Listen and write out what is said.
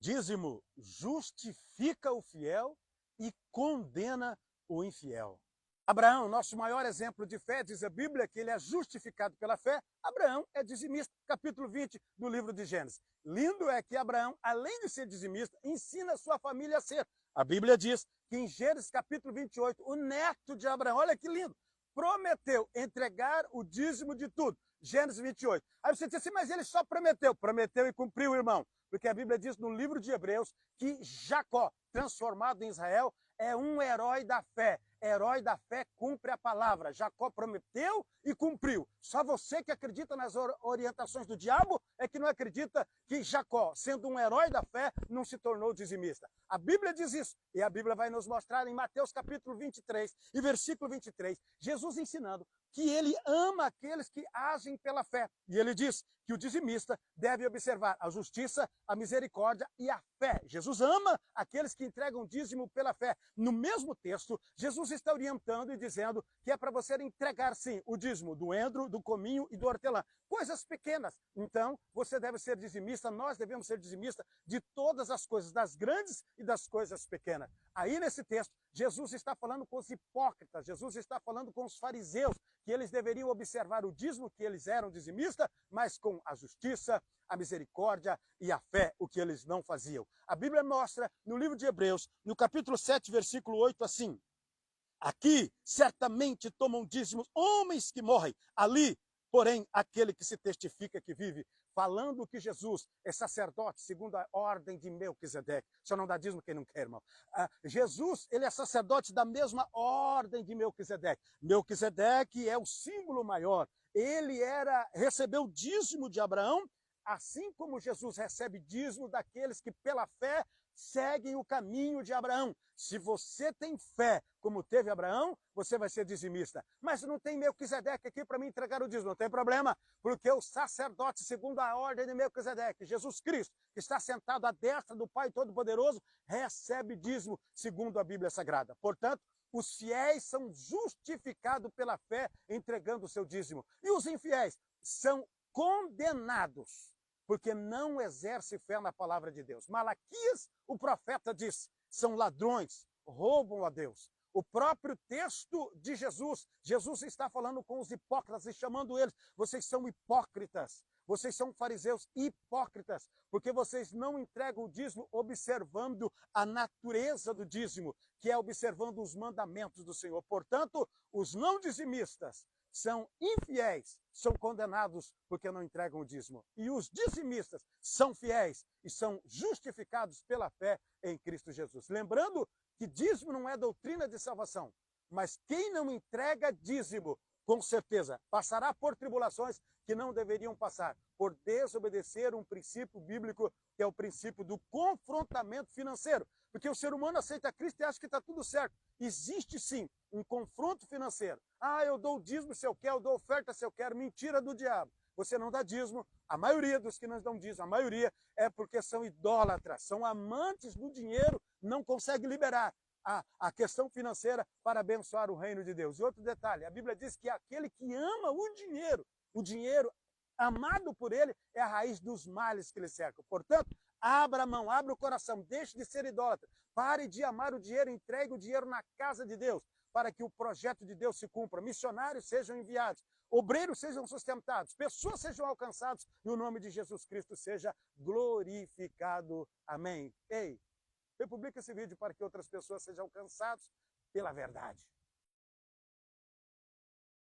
Dízimo justifica o fiel e condena o infiel. Abraão, nosso maior exemplo de fé, diz a Bíblia que ele é justificado pela fé. Abraão é dizimista, capítulo 20 do livro de Gênesis. Lindo é que Abraão, além de ser dizimista, ensina a sua família a ser. A Bíblia diz que em Gênesis capítulo 28, o neto de Abraão, olha que lindo, prometeu entregar o dízimo de tudo. Gênesis 28. Aí você diz assim, mas ele só prometeu. Prometeu e cumpriu, irmão. Porque a Bíblia diz no livro de Hebreus que Jacó, transformado em Israel, é um herói da fé. Herói da fé cumpre a palavra. Jacó prometeu e cumpriu. Só você que acredita nas orientações do diabo é que não acredita que Jacó, sendo um herói da fé, não se tornou dizimista. A Bíblia diz isso. E a Bíblia vai nos mostrar em Mateus capítulo 23 e versículo 23, Jesus ensinando que ele ama aqueles que agem pela fé. E ele diz que o dizimista deve observar a justiça, a misericórdia e a fé. Jesus ama aqueles que entregam dízimo pela fé. No mesmo texto, Jesus está orientando e dizendo que é para você entregar, sim, o dízimo do endro, do cominho e do hortelã. Coisas pequenas. Então, você deve ser dizimista, nós devemos ser dizimistas de todas as coisas, das grandes e das coisas pequenas. Aí, nesse texto, Jesus está falando com os hipócritas, Jesus está falando com os fariseus, que eles deveriam observar o dízimo, que eles eram dizimistas, mas com a justiça, a misericórdia e a fé, o que eles não faziam. A Bíblia mostra no livro de Hebreus, no capítulo 7, versículo 8, assim: aqui certamente tomam dízimos homens que morrem, ali, porém, aquele que se testifica que vive, falando que Jesus é sacerdote segundo a ordem de Melquisedeque. Só não dá dízimo quem não quer, irmão. Jesus, ele é sacerdote da mesma ordem de Melquisedeque. Melquisedeque é o símbolo maior. Ele recebeu dízimo de Abraão, assim como Jesus recebe dízimo daqueles que pela fé seguem o caminho de Abraão. Se você tem fé, como teve Abraão, você vai ser dizimista. Mas não tem Melquisedeque aqui para me entregar o dízimo. Não tem problema, porque o sacerdote, segundo a ordem de Melquisedeque, Jesus Cristo, que está sentado à destra do Pai Todo-Poderoso, recebe dízimo, segundo a Bíblia Sagrada. Portanto, os fiéis são justificados pela fé, entregando o seu dízimo. E os infiéis são condenados, porque não exerce fé na palavra de Deus. Malaquias, o profeta, diz, são ladrões, roubam a Deus. O próprio texto de Jesus, Jesus está falando com os hipócritas e chamando eles, vocês são hipócritas, vocês são fariseus hipócritas, porque vocês não entregam o dízimo observando a natureza do dízimo, que é observando os mandamentos do Senhor. Portanto, os não dizimistas são infiéis, são condenados porque não entregam o dízimo. E os dizimistas são fiéis e são justificados pela fé em Cristo Jesus. Lembrando que dízimo não é doutrina de salvação, mas quem não entrega dízimo, com certeza, passará por tribulações que não deveriam passar, por desobedecer um princípio bíblico, que é o princípio do confrontamento financeiro. Porque o ser humano aceita Cristo e acha que está tudo certo. Existe sim um confronto financeiro. Eu dou dízimo se eu quero, eu dou oferta se eu quero. Mentira do diabo. Você não dá dízimo. A maioria dos que não dão dízimo, a maioria é porque são idólatras, são amantes do dinheiro, não conseguem liberar a questão financeira para abençoar o reino de Deus. E outro detalhe, a Bíblia diz que aquele que ama o dinheiro amado por ele, é a raiz dos males que lhe cercam. Portanto, abra a mão, abra o coração, deixe de ser idólatra, pare de amar o dinheiro, entregue o dinheiro na casa de Deus, para que o projeto de Deus se cumpra, missionários sejam enviados, obreiros sejam sustentados, pessoas sejam alcançadas e o nome de Jesus Cristo seja glorificado. Amém. Ei, republica esse vídeo para que outras pessoas sejam alcançadas pela verdade.